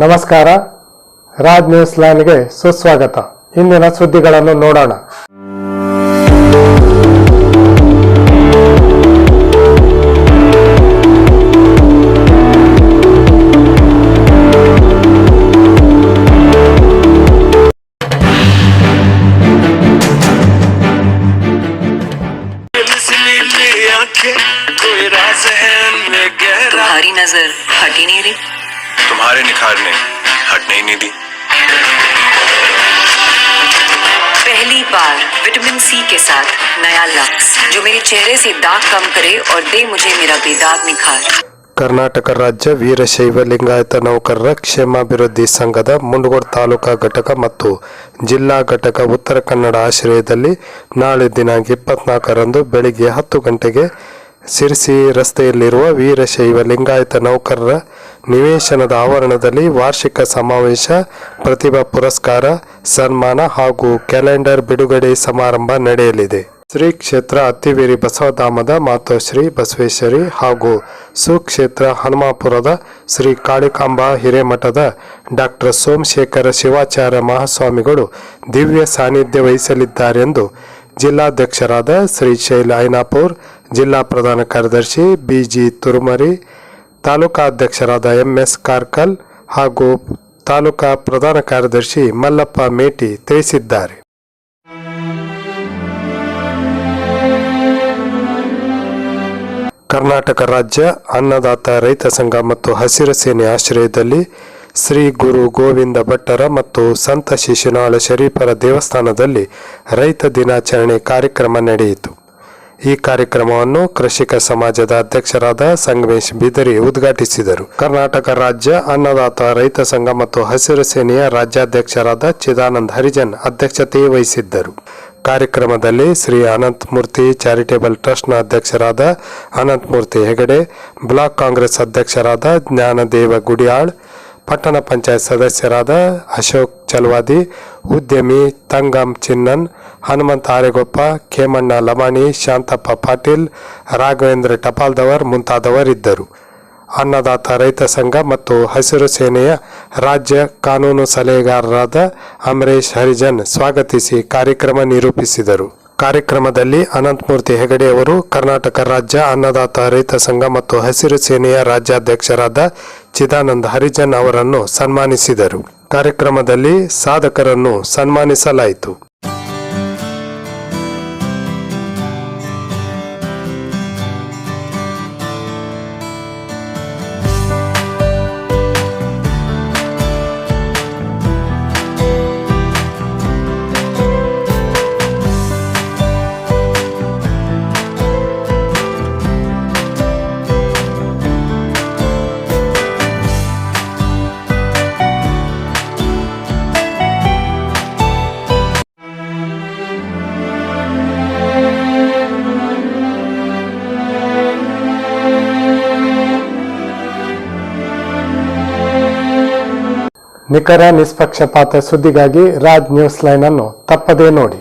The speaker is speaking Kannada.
ನಮಸ್ಕಾರ, ರಾಜ್ ನ್ಯೂಸ್ ಲೈನ್ಗೆ ಸುಸ್ವಾಗತ. ಇಂದಿನ ಸುದ್ದಿಗಳನ್ನು ನೋಡೋಣ. तुम्हारी नजर हट ही नहीं रही, तुम्हारे निखार ने हटने ही नहीं दी. पहली बार विटामिन सी के साथ नया लक्स जो मेरे चेहरे से दाग कम करे और दे मुझे मेरा बेदाग निखार. ಕರ್ನಾಟಕ ರಾಜ್ಯ ವೀರಶೈವ ಲಿಂಗಾಯತ ನೌಕರರ ಕ್ಷೇಮಾಭಿವೃದ್ಧಿ ಸಂಘದ ಮುಂಡಗೋಡ ತಾಲೂಕಾ ಘಟಕ ಮತ್ತು ಜಿಲ್ಲಾ ಘಟಕ ಉತ್ತರ ಕನ್ನಡ ಆಶ್ರಯದಲ್ಲಿ ನಾಳೆ ದಿನಾಂಕ 24ರಂದು ಬೆಳಿಗ್ಗೆ 10 ಗಂಟೆಗೆ ಸಿರ್ಸಿ ರಸ್ತೆಯಲ್ಲಿರುವ ವೀರಶೈವ ಲಿಂಗಾಯತ ನೌಕರರ ನಿವೇಶನದ ಆವರಣದಲ್ಲಿ ವಾರ್ಷಿಕ ಸಮಾವೇಶ, ಪ್ರತಿಭಾ ಪುರಸ್ಕಾರ, ಸನ್ಮಾನ ಹಾಗೂ ಕ್ಯಾಲೆಂಡರ್ ಬಿಡುಗಡೆ ಸಮಾರಂಭ ನಡೆಯಲಿದೆ. ಶ್ರೀ ಕ್ಷೇತ್ರ ಅತ್ತಿವೇರಿ ಬಸವಧಾಮದ ಮಾತೋಶ್ರೀ ಬಸವೇಶ್ವರಿ ಹಾಗೂ ಸುಕ್ಷೇತ್ರ ಹನುಮಾಪುರದ ಶ್ರೀ ಕಾಳಿಕಾಂಬಾ ಹಿರೇಮಠದ ಡಾಕ್ಟರ್ ಸೋಮಶೇಖರ ಶಿವಾಚಾರ್ಯ ಮಹಾಸ್ವಾಮಿಗಳು ದಿವ್ಯ ಸಾನ್ನಿಧ್ಯ ವಹಿಸಲಿದ್ದಾರೆಂದು ಜಿಲ್ಲಾಧ್ಯಕ್ಷರಾದ ಶ್ರೀಶೈಲ ಐನಾಪುರ್, ಜಿಲ್ಲಾ ಪ್ರಧಾನ ಕಾರ್ಯದರ್ಶಿ ಬಿಜಿ ತುರುಮರಿ, ತಾಲೂಕಾ ಅಧ್ಯಕ್ಷರಾದ ಎಂಎಸ್ ಕಾರ್ಕಲ್ ಹಾಗೂ ತಾಲೂಕಾ ಪ್ರಧಾನ ಕಾರ್ಯದರ್ಶಿ ಮಲ್ಲಪ್ಪ ಮೇಟಿ ತಿಳಿಸಿದ್ದಾರೆ. ಕರ್ನಾಟಕ ರಾಜ್ಯ ಅನ್ನದಾತ ರೈತ ಸಂಘ ಮತ್ತು ಹಸಿರು ಸೇನೆ ಆಶ್ರಯದಲ್ಲಿ ಶ್ರೀ ಗುರು ಗೋವಿಂದ ಭಟ್ಟರ ಮತ್ತು ಸಂತ ಶಿಶುನಾಳ ಶರೀಫರ ದೇವಸ್ಥಾನದಲ್ಲಿ ರೈತ ದಿನಾಚರಣೆ ಕಾರ್ಯಕ್ರಮ ನಡೆಯಿತು. ಈ ಕಾರ್ಯಕ್ರಮವನ್ನು ಕೃಷಿಕ ಸಮಾಜದ ಅಧ್ಯಕ್ಷರಾದ ಸಂಗಮೇಶ್ ಬಿದರಿ ಉದ್ಘಾಟಿಸಿದರು. ಕರ್ನಾಟಕ ರಾಜ್ಯ ಅನ್ನದಾತ ರೈತ ಸಂಘ ಮತ್ತು ಹಸಿರು ಸೇನೆಯ ರಾಜ್ಯಾಧ್ಯಕ್ಷರಾದ ಚಿದಾನಂದ ಹರಿಜನ್ ಅಧ್ಯಕ್ಷತೆ ವಹಿಸಿದ್ದರು. ಕಾರ್ಯಕ್ರಮದಲ್ಲಿ ಶ್ರೀ ಅನಂತಮೂರ್ತಿ ಚಾರಿಟೇಬಲ್ ಟ್ರಸ್ಟ್ನ ಅಧ್ಯಕ್ಷರಾದ ಅನಂತಮೂರ್ತಿ ಹೆಗಡೆ, ಬ್ಲಾಕ್ ಕಾಂಗ್ರೆಸ್ ಅಧ್ಯಕ್ಷರಾದ ಜ್ಞಾನದೇವ ಗುಡಿಯಾಳ್, ಪಟ್ಟಣ ಪಂಚಾಯತ್ ಸದಸ್ಯರಾದ ಅಶೋಕ್ ಚಲವಾದಿ, ಉದ್ಯಮಿ ತಂಗಂ ಚಿನ್ನನ್, ಹನುಮಂತ ಆರೆಗೊಪ್ಪ, ಖೇಮಣ್ಣ ಲಮಾಣಿ, ಶಾಂತಪ್ಪ ಪಾಟೀಲ್, ರಾಘವೇಂದ್ರ ಟಪಾಲ್ದವರ್ ಮುಂತಾದವರಿದ್ದರು. ಅನ್ನದಾತ ರೈತ ಸಂಘ ಮತ್ತು ಹಸಿರು ಸೇನೆಯ ರಾಜ್ಯ ಕಾನೂನು ಸಲಹೆಗಾರರಾದ ಅಮರೇಶ್ ಹರಿಜನ್ ಸ್ವಾಗತಿಸಿ ಕಾರ್ಯಕ್ರಮ ನಿರೂಪಿಸಿದರು. ಕಾರ್ಯಕ್ರಮದಲ್ಲಿ ಅನಂತಮೂರ್ತಿ ಹೆಗಡೆ ಅವರು ಕರ್ನಾಟಕ ರಾಜ್ಯ ಅನ್ನದಾತ ರೈತ ಸಂಘ ಮತ್ತು ಹಸಿರು ಸೇನೆಯ ರಾಜ್ಯಾಧ್ಯಕ್ಷರಾದ ಚಿದಾನಂದ ಹರಿಜನ್ ಅವರನ್ನು ಸನ್ಮಾನಿಸಿದರು. ಕಾರ್ಯಕ್ರಮದಲ್ಲಿ ಸಾಧಕರನ್ನು ಸನ್ಮಾನಿಸಲಾಯಿತು. ನಿಖರ ನಿಷ್ಪಕ್ಷಪಾತ ಸುದ್ದಿಗಾಗಿ ರಾಜ್ ನ್ಯೂಸ್ ಲೈನ್ ಅನ್ನು ತಪ್ಪದೇ ನೋಡಿ.